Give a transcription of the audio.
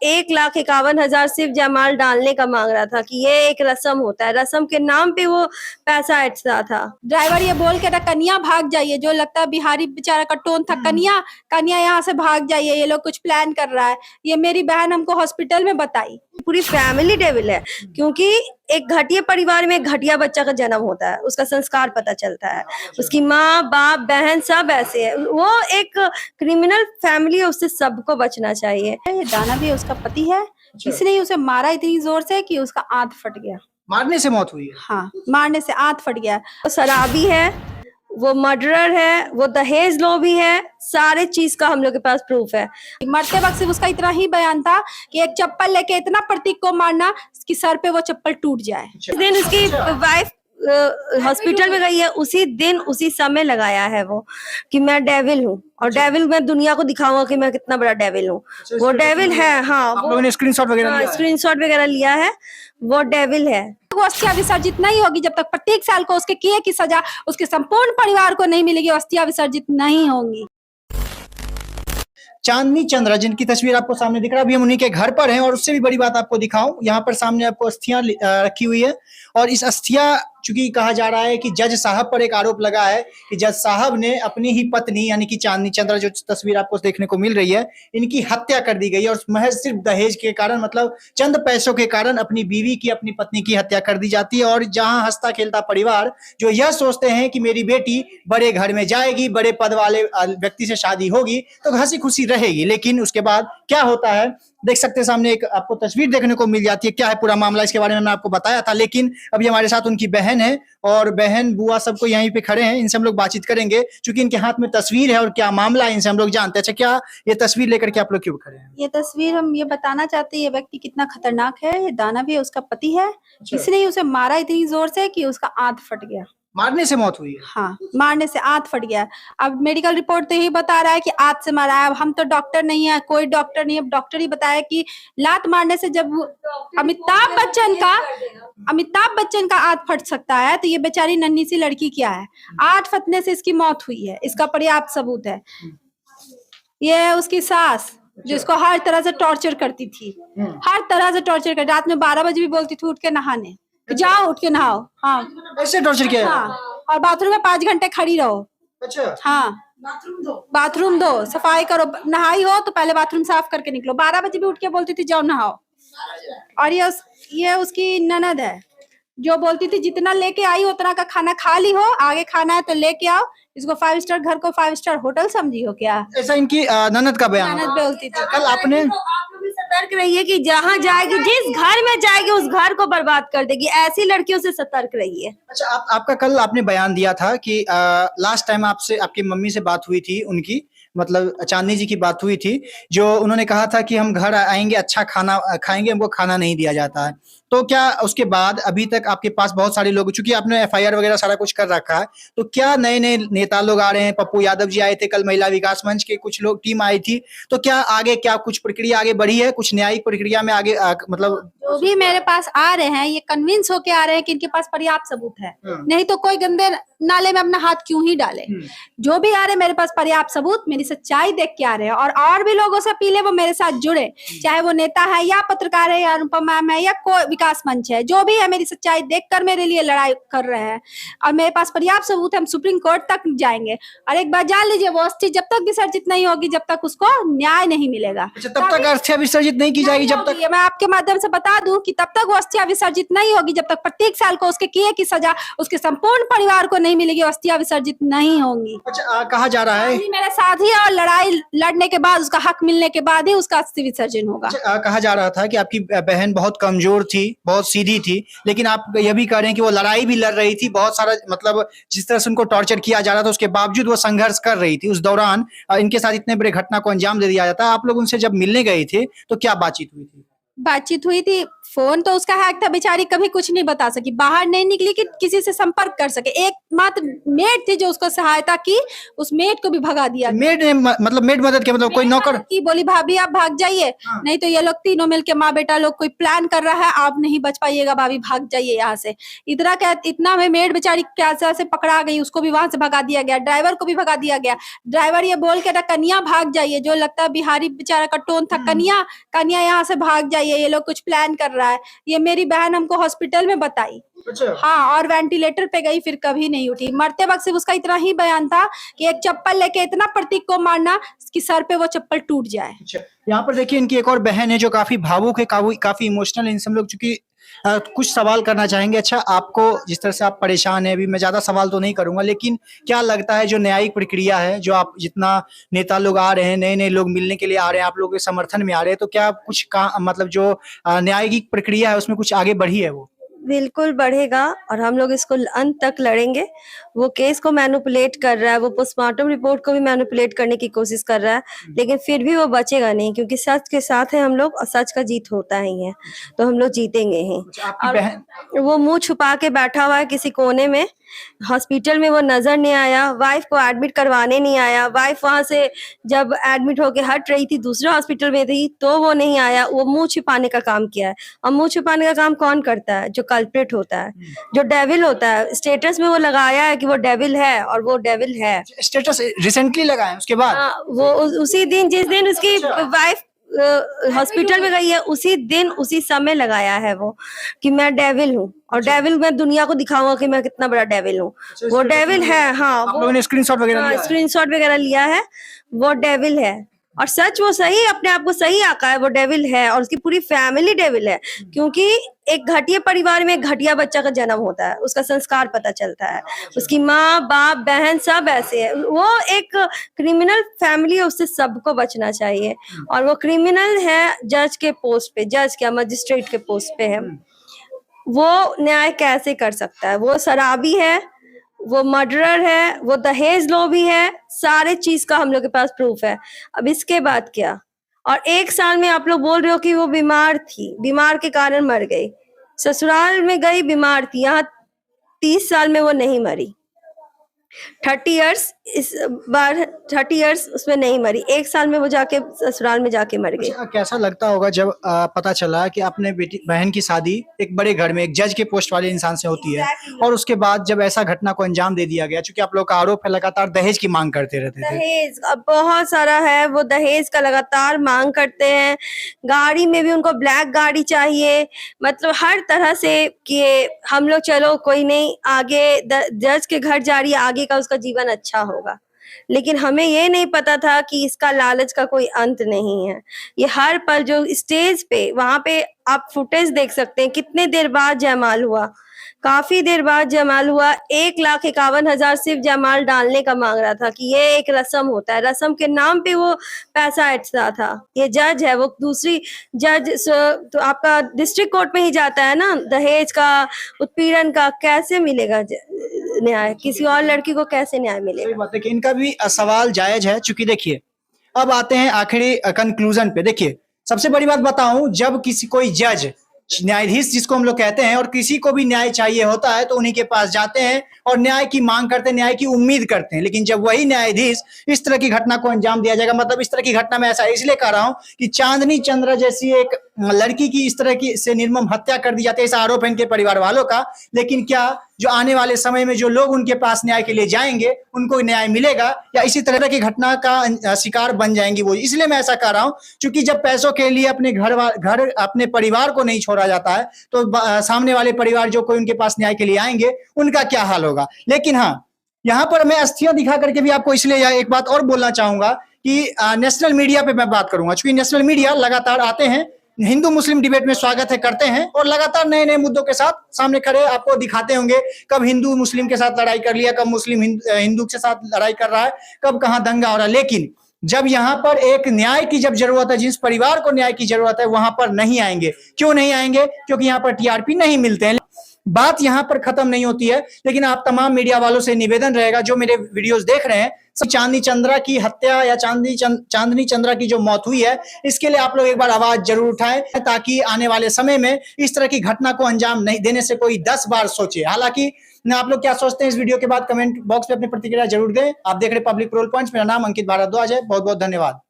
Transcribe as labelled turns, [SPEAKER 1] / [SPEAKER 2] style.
[SPEAKER 1] 1,51,000 सिर्फ जयमाल डालने का मांग रहा था कि ये एक रस्म होता है, रस्म के नाम पे वो पैसा ऐसा था।
[SPEAKER 2] ड्राइवर ये बोल के था कन्या भाग जाइए, जो लगता है बिहारी बेचारा का टोन था, कन्या कन्या यहाँ से भाग जाइए, ये लोग कुछ प्लान कर रहा है। ये मेरी बहन हमको हॉस्पिटल में बताई।
[SPEAKER 1] पूरी फैमिली डेविल है, क्योंकि एक घटिया परिवार में एक घटिया बच्चा का जन्म होता है, उसका संस्कार पता चलता है, उसकी माँ बाप बहन सब ऐसे है, वो एक क्रिमिनल फैमिली है, उससे सबको बचना चाहिए।
[SPEAKER 2] ये दाना भी उसका पति है, इसने ही उसे मारा इतनी जोर से कि उसका आंत फट गया।
[SPEAKER 3] मारने से मौत हुई है?
[SPEAKER 2] हाँ, मारने से आंत फट गया।
[SPEAKER 1] वो शराबी है, वो मर्डरर है, वो दहेज लोभी है, सारे चीज का हम लोग के पास प्रूफ है।
[SPEAKER 2] मरते वक्त सिर्फ उसका इतना ही बयान था कि एक चप्पल लेके इतना प्रतीक को मारना कि सर पे वो चप्पल टूट जाए।
[SPEAKER 1] जिस दिन उसकी वाइफ हॉस्पिटल में गई है, उसी दिन उसी समय लगाया है वो कि मैं डेविल हूँ, और डेविल मैं दुनिया को दिखाऊंगा कि मैं कितना बड़ा डेविल हूँ। वो डेविल है। हाँ,
[SPEAKER 3] आप लोगों ने स्क्रीनशॉट वगैरह लिया है?
[SPEAKER 1] स्क्रीनशॉट वगैरह लिया है, वो डेविल है।
[SPEAKER 2] वो अस्थियां विसर्जित नहीं होगी जब तक प्रत्येक साल को उसके किए की सजा उसके संपूर्ण परिवार को नहीं मिलेगी, अस्थियां विसर्जित नहीं होंगी।
[SPEAKER 3] चांदनी चंद्रा जिनकी तस्वीर आपको सामने दिख रहा है, अभी हम उन्हीं के घर पर हैं, और उससे भी बड़ी बात आपको दिखाऊं, यहाँ पर सामने आपको अस्थियां रखी हुई है, और इस अस्थियां चूंकि कहा जा रहा है कि जज साहब पर एक आरोप लगा है कि जज साहब ने अपनी ही पत्नी यानी कि चांदनी चंद्रा, जो तस्वीर आपको देखने को मिल रही है, इनकी हत्या कर दी गई है, और महज सिर्फ दहेज के कारण, मतलब चंद पैसों के कारण अपनी बीवी की, अपनी पत्नी की हत्या कर दी जाती है। और जहां हंसता खेलता परिवार जो यह सोचते हैं कि मेरी बेटी बड़े घर में जाएगी, बड़े पद वाले व्यक्ति से शादी होगी तो हंसी खुशी रहेगी, लेकिन उसके बाद क्या होता है देख सकते हैं। सामने एक आपको तस्वीर देखने को मिल जाती है। क्या है पूरा मामला, इसके बारे में मैं आपको बताया था, लेकिन अभी हमारे साथ उनकी बहन है, और बहन बुआ सबको यहीं पे खड़े हैं, इनसे हम लोग बातचीत करेंगे क्योंकि इनके हाथ में तस्वीर है और क्या मामला है इनसे हम लोग जानते हैं। अच्छा, क्या ये तस्वीर लेकर के आप लोग क्यों खड़े हैं?
[SPEAKER 2] ये तस्वीर हम ये बताना चाहते हैं ये व्यक्ति कितना खतरनाक है। ये दाना भी उसका पति है, इसने ही उसे मारा इतनी जोर से कि उसका आंत फट गया।
[SPEAKER 3] मारने से मौत हुई है?
[SPEAKER 2] हाँ, मारने से आंत फट गया। अब मेडिकल रिपोर्ट तो यही बता रहा है कि आंत से मारा है। अब हम तो डॉक्टर नहीं है, कोई डॉक्टर नहीं है, डॉक्टर ही बताया कि लात मारने से जब अमिताभ बच्चन का आंत फट सकता है, तो ये बेचारी नन्ही सी लड़की क्या है, आंत फटने से इसकी मौत हुई है, इसका पर्याप्त सबूत है। ये उसकी सास जो इसको हर तरह से टॉर्चर करती थी, हर तरह से टॉर्चर करती, रात में 12 बजे भी बोलती थी उठ के नहाने, जाओ उठ के नहाओ। हाँ,
[SPEAKER 3] ऐसे टॉर्चर किया?
[SPEAKER 2] हाँ, और बाथरूम में 5 घंटे खड़ी रहो।
[SPEAKER 3] अच्छा।
[SPEAKER 2] हाँ, बाथरूम दो, सफाई करो, नहाई हो तो पहले बाथरूम साफ करके निकलो। 12 बजे भी उठ के बोलती थी जाओ नहाओ। और ये उसकी ननद है जो बोलती थी जितना लेके आई उतना का खाना खा ली हो, आगे खाना है तो लेके आओ। इसको 5 स्टार घर को 5 स्टार होटल समझी हो क्या?
[SPEAKER 3] ऐसा इनकी ननद का बयान?
[SPEAKER 2] ननद बोलती थी।
[SPEAKER 3] कल आपने
[SPEAKER 1] सतर्क रहिए कि जहाँ जाएगी, जिस घर में जाएगी उस घर को बर्बाद कर देगी, ऐसी लड़कियों से सतर्क रहिए।
[SPEAKER 3] अच्छा, आपका कल आपने बयान दिया था कि लास्ट टाइम आपसे आपकी मम्मी से बात हुई थी, उनकी मतलब चांदनी जी की बात हुई थी, जो उन्होंने कहा था कि हम घर आएंगे अच्छा खाना खाएंगे, हमको खाना नहीं दिया जाता है। तो क्या उसके बाद अभी तक आपके पास बहुत सारे लोग, चूंकि आपने एफआईआर वगैरह सारा कुछ कर रखा है, तो क्या नए नए नेता लोग आ रहे हैं? पप्पू यादव जी आए थे कल, महिला विकास मंच के कुछ लोग टीम आई थी, तो क्या आगे क्या कुछ प्रक्रिया आगे बढ़ी है, कुछ न्यायिक प्रक्रिया में आगे मतलब
[SPEAKER 2] जो भी मेरे पास आ रहे हैं ये कन्विंस होके आ रहे हैं कि इनके पास पर्याप्त सबूत है, नहीं तो कोई गंदे नाले में अपना हाथ क्यों ही डाले। जो भी आ रहे मेरे पास पर्याप्त सबूत, मेरी सच्चाई देख के आ रहे हैं, और भी लोगों से अपील है वो मेरे साथ जुड़े, चाहे वो नेता है या पत्रकार है या अनुपम मैम है या कोई विकास मंच है, जो भी है मेरी सच्चाई देखकर मेरे लिए लड़ाई कर रहे हैं, और मेरे पास पर्याप्त सबूत है। हम सुप्रीम कोर्ट तक जाएंगे, और एक बात जान लीजिए, वो अस्थि जब तक विसर्जित नहीं होगी, जब तक उसको न्याय नहीं मिलेगा।
[SPEAKER 3] अच्छा, तब तक अस्थियां विसर्जित नहीं की जाएगी जब तक?
[SPEAKER 2] मैं आपके माध्यम से बता दूं कि तब तक वो अस्थियां विसर्जित नहीं होगी जब तक प्रत्येक साल को उसके किए की सजा उसके संपूर्ण परिवार को नहीं मिलेगी, अस्थियां विसर्जित नहीं होंगी।
[SPEAKER 3] अच्छा, कहा जा रहा है
[SPEAKER 2] मेरे साथ ही, और लड़ाई लड़ने के बाद उसका हक मिलने के बाद ही उसका अस्थि विसर्जन होगा।
[SPEAKER 3] अच्छा, कहा जा रहा था कि आपकी बहन बहुत कमजोर थी, बहुत सीधी थी, लेकिन आप यह भी कह रहे हैं कि वो लड़ाई भी लड़ रही थी, बहुत सारा मतलब जिस तरह से उनको टॉर्चर किया जा रहा था उसके बावजूद वो संघर्ष कर रही थी। उस दौरान इनके साथ इतने बड़े घटना को अंजाम दे दिया जाता है। आप लोग उनसे जब मिलने गए थे तो क्या बातचीत हुई थी?
[SPEAKER 2] बातचीत हुई थी, फोन तो उसका हैक था, बेचारी कभी कुछ नहीं बता सकी, बाहर नहीं निकली कि किसी से संपर्क कर सके। एक मात्र मेड थी जो उसको सहायता की, उस मेड को भी भगा दिया।
[SPEAKER 3] मेड ने मतलब मेड मदद के मतलब कोई नौकर
[SPEAKER 2] की बोली भाभी आप भाग जाइए, नहीं तो ये लोग तीनों मिलके माँ बेटा लोग कोई प्लान कर रहा है, आप नहीं बच पाइएगा, भाभी भाग जाइए यहाँ से। इतना में मेड बेचारी कैसे से पकड़ा गई, उसको भी वहां से भगा दिया गया, ड्राइवर को भी भगा दिया गया। ड्राइवर ये बोल के कन्या भाग जाइए, जो लगता है बिहारी बेचारा का टोन था, कन्या यहाँ से भाग जाइए, ये लोग कुछ प्लान कर रहा है। ये मेरी बहन हमको हॉस्पिटल में बताई।
[SPEAKER 3] अच्छा।
[SPEAKER 2] हाँ, और वेंटिलेटर पे गई, फिर कभी नहीं उठी। मरते वक्त सिर्फ उसका इतना ही बयान था कि एक चप्पल लेके इतना प्रतीक को मारना कि सर पे वो चप्पल टूट जाए।
[SPEAKER 3] अच्छा, यहाँ पर देखिए इनकी एक और बहन है जो काफी भावुक है, काफी इमोशनल है। इनसे हम लोग चूंकि कुछ सवाल करना चाहेंगे। अच्छा, आपको जिस तरह से आप परेशान है, अभी मैं ज्यादा सवाल तो नहीं करूंगा, लेकिन क्या लगता है जो न्यायिक प्रक्रिया है, जो आप जितना नेता लोग आ रहे हैं, नए नए लोग मिलने के लिए आ रहे हैं, आप लोगों के समर्थन में आ रहे हैं, तो क्या कुछ मतलब जो न्यायिक प्रक्रिया है उसमें कुछ आगे बढ़ी है? वो
[SPEAKER 1] बिल्कुल बढ़ेगा और हम लोग इसको अंत तक लड़ेंगे। वो केस को मैनिपुलेट कर रहा है, वो पोस्टमार्टम रिपोर्ट को भी मैनिपुलेट करने की कोशिश कर रहा है, लेकिन फिर भी वो बचेगा नहीं, क्योंकि सच के साथ है हम लोग और सच का जीत होता ही है, तो हम लोग जीतेंगे ही। और वो मुंह छुपा के बैठा हुआ है किसी कोने में, हॉस्पिटल में वो नजर नहीं आया, वाइफ को एडमिट करवाने नहीं आया, वाइफ वहां से जब एडमिट होके हट रही थी, दूसरे हॉस्पिटल में थी, तो वो नहीं आया। वो मुंह छिपाने का काम किया है। और मुंह छिपाने का काम कौन करता है? जो कल्प्रिट होता है, जो डेविल होता है। स्टेटस में वो लगाया है कि वो डेविल है, और वो डेविल है।
[SPEAKER 3] स्टेटस रिसेंटली लगाया उसके बाद
[SPEAKER 1] वो उसी दिन जिस दिन उसकी वाइफ हॉस्पिटल में गई है, उसी दिन उसी समय लगाया है वो कि मैं डेविल हूँ, और डेविल मैं दुनिया को दिखाऊंगा कि मैं कितना बड़ा डेविल हूँ। वो डेविल है। हाँ,
[SPEAKER 3] आप लोगों ने
[SPEAKER 1] स्क्रीनशॉट वगैरह लिया है। वो डेविल है, और सच वो सही अपने आप को सही आका है, वो डेविल है, और उसकी पूरी फैमिली डेविल है। क्योंकि एक घटिया परिवार में एक घटिया बच्चा का जन्म होता है, उसका संस्कार पता चलता है। उसकी माँ बाप बहन सब ऐसे है। वो एक क्रिमिनल फैमिली है, उससे सबको बचना चाहिए। और वो क्रिमिनल है जज के पोस्ट पे, जज क्या मजिस्ट्रेट के पोस्ट पे है। वो न्याय कैसे कर सकता है? वो शराबी है, वो मर्डरर है, वो दहेज लोभी है, सारे चीज का हम लोग के पास प्रूफ है। अब इसके बाद क्या? और 1 साल में आप लोग बोल रहे हो कि वो बीमार थी, बीमार के कारण मर गई, ससुराल में गई बीमार थी, यहाँ 30 साल में वो नहीं मरी। 30 इयर्स इस बार 30 इयर्स उसमें नहीं मरी, 1 साल में वो जाके ससुराल में जाके मर गई।
[SPEAKER 3] अच्छा, कैसा लगता होगा जब पता चला कि अपने बेटी बहन की शादी एक बड़े घर में एक जज के पोस्ट वाले इंसान से होती है, और उसके बाद जब ऐसा घटना को अंजाम दे दिया गया, क्योंकि आप लोग का आरोप है लगातार दहेज की मांग करते रहते थे।
[SPEAKER 1] दहेज अब बहुत सारा है, वो दहेज का लगातार मांग करते हैं। गाड़ी में भी उनको ब्लैक गाड़ी चाहिए, मतलब हर तरह से कि हम लोग चलो कोई नहीं, आगे जज के घर जा रही है, आगे का उसका जीवन अच्छा होगा। लेकिन हमें ये नहीं पता था कि इसका लालच का कोई अंत नहीं है। ये हर पल जो स्टेज पे, वहां पे आप फुटेज देख सकते हैं, कितने देर बाद जयमाल हुआ, काफी देर बाद जयमाल हुआ। 1,51,000 सिर्फ जयमाल डालने का मांग रहा था कि ये एक रस्म होता है, रस्म के नाम पे वो पैसा ऐंठता था। ये जज है, वो दूसरी जज तो आपका डिस्ट्रिक्ट कोर्ट में ही जाता है ना, दहेज का, उत्पीड़न का कैसे मिलेगा न्याय? किसी और लड़की को कैसे न्याय मिलेगा?
[SPEAKER 3] सही बात है कि इनका भी सवाल जायज है। चूंकि देखिए, अब आते हैं आखिरी कंक्लूजन पे। देखिए, सबसे बड़ी बात बताऊं, जब किसी कोई जज, न्यायाधीश जिसको हम लोग कहते हैं, और किसी को भी न्याय चाहिए होता है तो उन्हीं के पास जाते हैं और न्याय की मांग करते हैं, न्याय की उम्मीद करते हैं। लेकिन जब वही न्यायाधीश इस तरह की घटना को अंजाम दिया जाएगा, मतलब इस तरह की घटना में ऐसा इसलिए कह रहा हूं कि चांदनी चंद्रा जैसी एक लड़की की इस तरह की से निर्मम हत्या कर दी जाती है, ऐसा आरोप है इनके परिवार वालों का। लेकिन क्या जो आने वाले समय में जो लोग उनके पास न्याय के लिए जाएंगे, उनको न्याय मिलेगा, या इसी तरह की घटना का शिकार बन जाएंगी वो? इसलिए मैं ऐसा कह रहा हूं, क्योंकि जब पैसों के लिए अपने घर अपने परिवार को नहीं छोड़ा जाता है, तो सामने वाले परिवार जो कोई उनके पास न्याय के लिए आएंगे, उनका क्या हाल होगा। लेकिन हाँ, यहाँ पर मैं अस्थियां दिखा करके भी आपको इसलिए एक बात और बोलना चाहूंगा कि नेशनल मीडिया पे मैं बात करूंगा, क्योंकि नेशनल मीडिया लगातार आते हैं, हिंदू मुस्लिम डिबेट में स्वागत है करते हैं, और लगातार नए नए मुद्दों के साथ सामने खड़े आपको दिखाते होंगे। कब हिंदू मुस्लिम के साथ लड़ाई कर लिया, कब मुस्लिम हिंदू के साथ लड़ाई कर रहा है, कब कहां दंगा हो रहा है। लेकिन जब यहाँ पर एक न्याय की जब जरूरत है, जिस परिवार को न्याय की जरूरत है, वहां पर नहीं आएंगे। क्यों नहीं आएंगे? क्योंकि यहाँ पर टीआरपी नहीं मिलते हैं। बात यहाँ पर खत्म नहीं होती है, लेकिन आप तमाम मीडिया वालों से निवेदन रहेगा, जो मेरे वीडियोस देख रहे हैं, चांदनी चंद्रा की हत्या या चांदनी चंद्रा की जो मौत हुई है, इसके लिए आप लोग एक बार आवाज जरूर उठाएं, ताकि आने वाले समय में इस तरह की घटना को अंजाम नहीं देने से कोई 10 बार सोचे। हालांकि आप लोग क्या सोचते हैं इस वीडियो के बाद कमेंट बॉक्स में अपनी प्रतिक्रिया जरूर दें। आप देख रहे पब्लिक रोल पॉइंट्स, मेरा नाम अंकित भारद्वाज है। बहुत बहुत धन्यवाद।